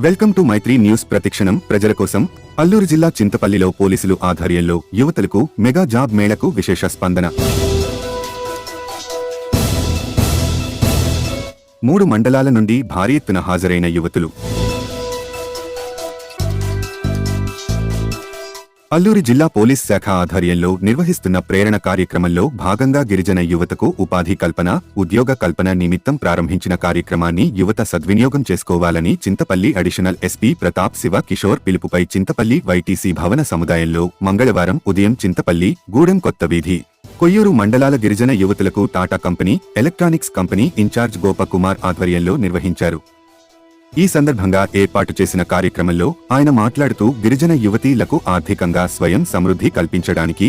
Welcome to Mythri news. ప్రతిక్షణం ప్రజల కోసం. అల్లూరు జిల్లా చింతపల్లిలో పోలీసులు ఆధ్వర్యంలో యువతలకు మెగా జాబ్ మేళకు విశేష స్పందన. 3 మండలాల నుండి భారీ ఎత్తున హాజరైన యువతులు. అల్లూరి జిల్లా పోలీస్ శాఖ ఆధ్వర్యంలో నిర్వహిస్తున్న ప్రేరణ కార్యక్రమంలో భాగంగా గిరిజన యువతకు ఉపాధి కల్పన, ఉద్యోగ కల్పన నిమిత్తం ప్రారంభించిన కార్యక్రమాన్ని యువత సద్వినియోగం చేసుకోవాలని చింతపల్లి అడిషనల్ ఎస్పీ ప్రతాప్ శివ కిషోర్ పిలుపుపై చింతపల్లి వైటీసీ భవన సముదాయంలో మంగళవారం ఉదయం చింతపల్లి, గూడెం కొత్త వీధి, కొయ్యూరు మండలాల గిరిజన యువతులకు Tata company electronics company incharge Gopakumar ఆధ్వర్యంలో నిర్వహించారు. ఈ సందర్భంగా ఏర్పాటు చేసిన కార్యక్రమంలో ఆయన మాట్లాడుతూ గిరిజన యువతీలకు ఆర్థికంగా స్వయం సమృద్ధి కల్పించడానికి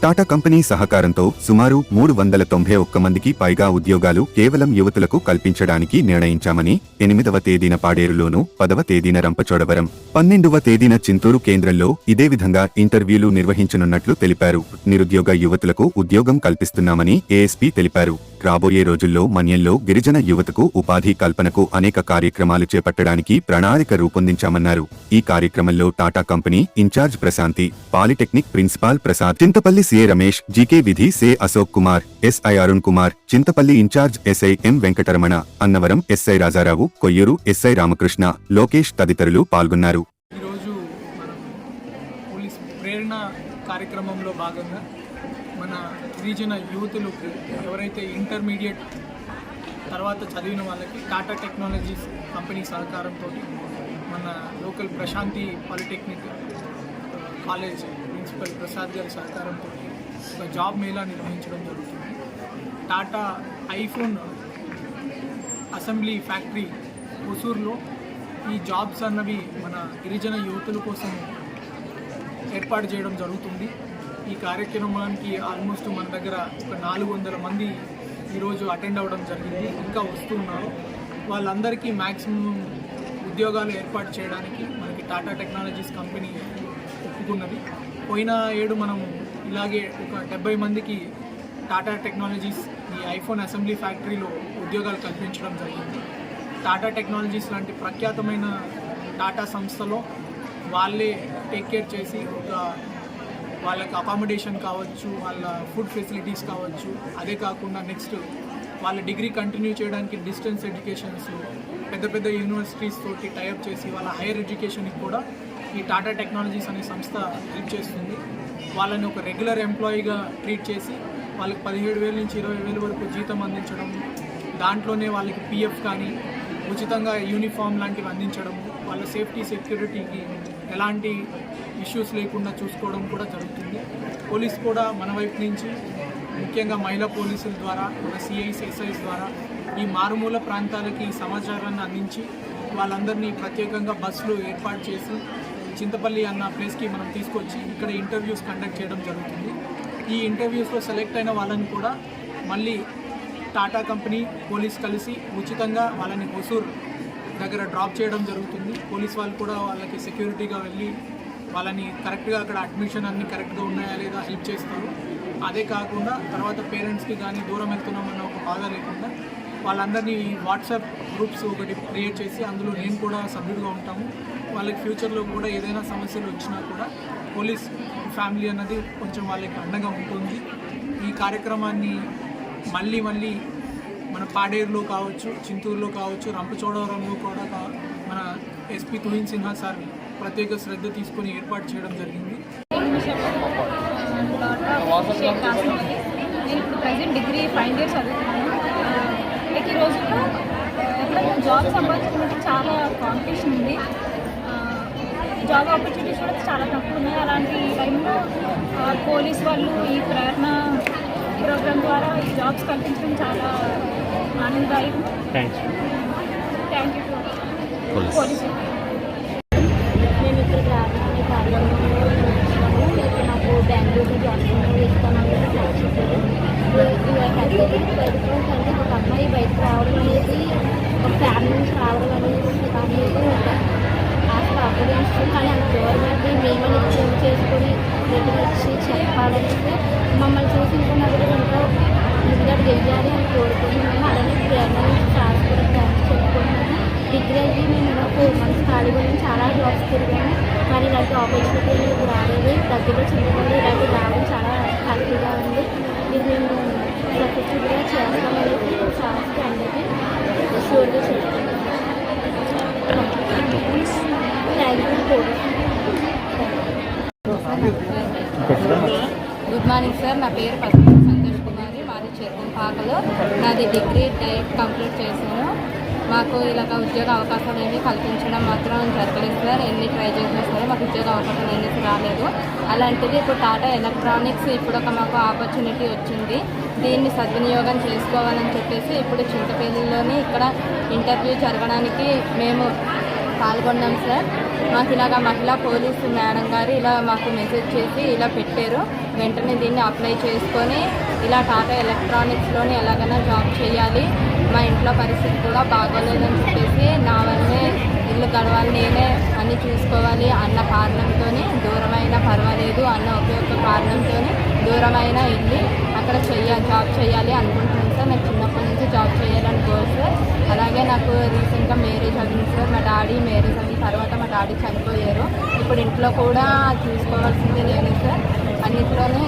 టాటా కంపెనీ సహకారంతో సుమారు 391 మందికి పైగా ఉద్యోగాలు కేవలం యువతులకు కల్పించడానికి నిర్ణయించామని, 8వ తేదీన పాడేరులోను, 10వ తేదీన రంపచోడవరం, 12వ తేదీన చింతూరు కేంద్రంలో ఇదే విధంగా ఇంటర్వ్యూలు నిర్వహించనున్నట్లు తెలిపారు. నిరుద్యోగ యువతులకు ఉద్యోగం కల్పిస్తున్నామని ఏఎస్పీ తెలిపారు. రాబోయే రోజుల్లో మన్యంలో గిరిజన యువతకు ఉపాధి కల్పనకు అనేక కార్యక్రమాలు చేపట్టడానికి ప్రణాళిక రూపొందించామన్నారు. ఈ కార్యక్రమంలో Tata company incharge Prashanti, polytechnic principal Prasad, Chintapalli CA Ramesh, GK విధి సే Ashok Kumar, SI Arun Kumar, Chintapalli incharge SI M Venkataramana, Annavaram SI Rajarao, Koyyuru SI Ramakrishna, Lokesh తదితరులు పాల్గొన్నారు. కార్యక్రమంలో భాగంగా మన గిరిజన యూతులు ఎవరైతే ఇంటర్మీడియట్ తర్వాత చదివిన వాళ్ళకి టాటా టెక్నాలజీస్ కంపెనీ సహకారంతో మన local Prashanti polytechnic college principal Prasad గారి సహకారంతో ఒక జాబ్ మేళా నిర్వహించడం జరుగుతుంది. టాటా ఐఫోన్ అసెంబ్లీ ఫ్యాక్టరీ హుసూర్లో ఈ జాబ్స్ అన్నవి మన గిరిజన యువతుల కోసం ఏర్పాటు చేయడం జరుగుతుంది. ఈ కార్యక్రమానికి ఆల్మోస్ట్ మన దగ్గర ఒక 400 మంది ఈరోజు అటెండ్ అవ్వడం జరిగింది. ఇంకా వస్తూ ఉన్నారు. వాళ్ళందరికీ మ్యాక్సిమం ఉద్యోగాలు ఏర్పాటు చేయడానికి మనకి టాటా టెక్నాలజీస్ కంపెనీ ఒప్పుకున్నది. పోయిన ఏడు మనం ఇలాగే ఒక 70 మందికి టాటా టెక్నాలజీస్ ఈ ఐఫోన్ అసెంబ్లీ ఫ్యాక్టరీలో ఉద్యోగాలు కల్పించడం జరిగింది. టాటా టెక్నాలజీస్ లాంటి ప్రఖ్యాతమైన టాటా సంస్థలో వాళ్ళే టేక్ కేర్ చేసి ఒక వాళ్ళకి అకామిడేషన్ కావచ్చు, వాళ్ళ ఫుడ్ ఫెసిలిటీస్ కావచ్చు, అదే కాకుండా నెక్స్ట్ వాళ్ళ డిగ్రీ కంటిన్యూ చేయడానికి డిస్టెన్స్ ఎడ్యుకేషన్స్ పెద్ద పెద్ద యూనివర్సిటీస్ తోటి టైఅప్ చేసి వాళ్ళ హైయర్ ఎడ్యుకేషన్కి కూడా ఈ టాటా టెక్నాలజీస్ అనే సంస్థ హెల్ప్ చేస్తుంది. వాళ్ళని ఒక రెగ్యులర్ ఎంప్లాయీగా ట్రీట్ చేసి వాళ్ళకి 17,000 నుంచి 20,000 వరకు జీతం అందించడం, దాంట్లోనే వాళ్ళకి పిఎఫ్ కానీ ఉచితంగా యూనిఫామ్ లాంటివి అందించడము, వాళ్ళ సేఫ్టీ సెక్యూరిటీకి ఎలాంటి ఇష్యూస్ లేకుండా చూసుకోవడం కూడా జరుగుతుంది. పోలీస్ కూడా మన వైపు నుంచి ముఖ్యంగా మహిళా పోలీసుల ద్వారా, మన సిఐస్, ఎస్ఐస్ ద్వారా ఈ మారుమూల ప్రాంతాలకి సమాచారాన్ని అందించి వాళ్ళందరినీ ప్రత్యేకంగా బస్సులు ఏర్పాటు చేసి చింతపల్లి అన్న ప్లేస్కి మనం తీసుకొచ్చి ఇక్కడ ఇంటర్వ్యూస్ కండక్ట్ చేయడం జరుగుతుంది. ఈ ఇంటర్వ్యూస్లో సెలెక్ట్ అయిన వాళ్ళని కూడా మళ్ళీ టాటా కంపెనీ పోలీస్ కలిసి ఉచితంగా వాళ్ళని హుసూర్ దగ్గర డ్రాప్ చేయడం జరుగుతుంది. పోలీస్ వాళ్ళు కూడా వాళ్ళకి సెక్యూరిటీగా వెళ్ళి వాళ్ళని కరెక్ట్గా అక్కడ అడ్మిషన్ అన్నీ కరెక్ట్గా ఉన్నాయా లేదా హెల్ప్ చేస్తారు. అదే కాకుండా తర్వాత పేరెంట్స్కి కానీ దూరం వెళ్తున్నామన్న ఒక బాధ లేకుండా వాళ్ళందరినీ వాట్సాప్ గ్రూప్స్ ఒకటి క్రియేట్ చేసి అందులో నేను కూడా సభ్యుడిగా ఉంటాము. వాళ్ళకి ఫ్యూచర్లో కూడా ఏదైనా సమస్యలు వచ్చినా కూడా పోలీస్ ఫ్యామిలీ అన్నది కొంచెం వాళ్ళకి అండగా ఉంటుంది. ఈ కార్యక్రమాన్ని మళ్ళీ మన పాడేరులో కావచ్చు, చింతూరులో కావచ్చు, రంపచోడవరంలో కూడా మన ఎస్పీ తుహిన్ సిన్హా సార్ ప్రత్యేక శ్రద్ధ తీసుకొని ఏర్పాటు చేయడం జరిగింది. నేను ఇప్పుడు ప్రజెంట్ డిగ్రీ ఫైనల్ ఇయర్ చదువుతున్నాను. ఈ రోజుల్లో ఎప్పుడైనా జాబ్ సంపాదించుకుంటే చాలా కాంపిటీషన్ ఉంది. జాబ్ ఆపర్చునిటీస్ కూడా చాలా తక్కువ ఉన్నాయి. అలాంటి టైంలో పోలీస్ వాళ్ళు ఈ ప్రేరణ ప్రోగ్రామ్ ద్వారా ఈ జాబ్స్ కల్పించడం చాలా ఆనందదాయకం. Thank you police. మేము ఇక్కడ గ్రామీణ కార్యక్రమంలో నాకు బెంగళూరులో జాబ్ ఇస్తామని అంటే ఒక అమ్మాయి బయటకు రావడం అనేది, ఒక ఫ్యామిలీ నుంచి రావడం అనేది అసలు అవ్వలేదు. కానీ అంత గవర్నమెంట్ మేమని చేసుకొని వచ్చి చెప్పాలంటే మమ్మల్ని చూసి ఇంకా నలుగురు ఎంతో ముందడు వెయ్యాలి అని కోరుకుంటున్నాము. అలానే ప్రేరణ సార్ కూడా చెప్పుకుంటున్నాము. డిగ్రీ అయితే మేము 4 months ఖాళీగా నేను చాలా జాబ్స్ తిరిగాను, కానీ ఇలాంటి ఆపర్చునిటీ నాకు రాలేదు. దగ్గరలో చిన్నప్పుడు ఇలాంటి రావడం చాలా హ్యాపీగా ఉంది. ఇది మేము సక్సెస్ఫుల్గా చేస్తామనేసి సార్కి అందరికీ షూర్గా చెప్తున్నాను. Thank you police. Good morning sir, నా పేరు పద్మ సంతోష్ కుమారి, మాది చెరుకుంపాకలో. నాది డిగ్రీ డైట్ కంప్లీట్ చేశాను. మాకు ఇలాగ ఉద్యోగ అవకాశాలు ఏమీ కల్పించడం మాత్రం జరగలేదు సార్. ఎన్ని ట్రై చేసినా సరే మాకు ఉద్యోగ అవకాశాలు ఏమీ రాలేదు. అలాంటిది ఇప్పుడు టాటా ఎలక్ట్రానిక్స్ ఇప్పుడు ఒక మాకు ఆపర్చునిటీ వచ్చింది. దీన్ని సద్వినియోగం చేసుకోవాలని చెప్పేసి ఇప్పుడు చింతపల్లిలోని ఇక్కడ ఇంటర్వ్యూ జరగడానికి మేము పాల్గొన్నాం సార్. మాకు ఇలాగ మహిళా పోలీసు మేడం గారు ఇలా మాకు మెసేజ్ చేసి ఇలా పెట్టారు. వెంటనే దీన్ని అప్లై చేసుకొని ఇలా టాటా ఎలక్ట్రానిక్స్లోని ఎలాగైనా జాబ్ చేయాలి, మా ఇంట్లో పరిస్థితి కూడా బాగోలేదని చెప్పేసి నా వల్లే ఇల్లు గడవాలి, నేనే అన్నీ చూసుకోవాలి అన్న కారణంతో దూరమైన పర్వాలేదు అన్న ఒకే కారణంతో దూరమైన వెళ్ళి అక్కడ జాబ్ చేయాలి అనుకుంటున్నాను సార్. నాకు చిన్నప్పటి నుంచి జాబ్ చేయాలని గోల్ సార్. అలాగే నాకు రీసెంట్గా మ్యారేజ్ అయింది సార్. మా డాడీ మ్యారేజ్ అయిన తర్వాత మా డాడీ చనిపోయారు. ఇప్పుడు ఇంట్లో కూడా చూసుకోవాల్సిందే నేను సార్. అన్నింటిలోనే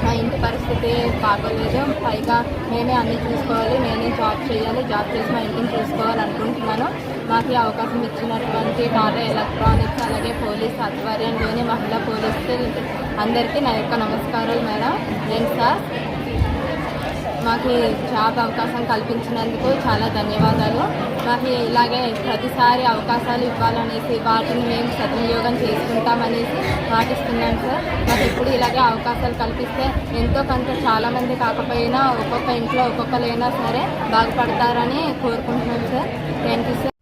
మా ఇంటి పరిస్థితి బాగోలేదు, పైగా మేమే అన్నీ చూసుకోవాలి, నేనే జాబ్ చేయాలి, జాబ్ చేసి మా ఇంటిని చూసుకోవాలనుకుంటున్నాను. మాకు ఈ అవకాశం ఇచ్చినటువంటి టాటా ఎలక్ట్రానిక్స్ అలాగే పోలీస్ ఆధ్వర్యంలోని మహిళా పోలీసు అందరికీ నా యొక్క నమస్కారాలు మేడం. నేను సార్ మాకు జాబ్ అవకాశం కల్పించినందుకు చాలా ధన్యవాదాలు. మాకు ఇలాగే ప్రతిసారి అవకాశాలు ఇవ్వాలనేసి వాటిని మేము సద్వినియోగం చేసుకుంటామనేసి పాటిస్తున్నాం సార్. మాకు ఇప్పుడు ఇలాగే అవకాశాలు కల్పిస్తే ఎంతో కొంత చాలామంది కాకపోయినా ఒక్కొక్క ఇంట్లో ఒక్కొక్కరైనా సరే బాగుపడతారని కోరుకుంటున్నాం సార్. Thank you sir.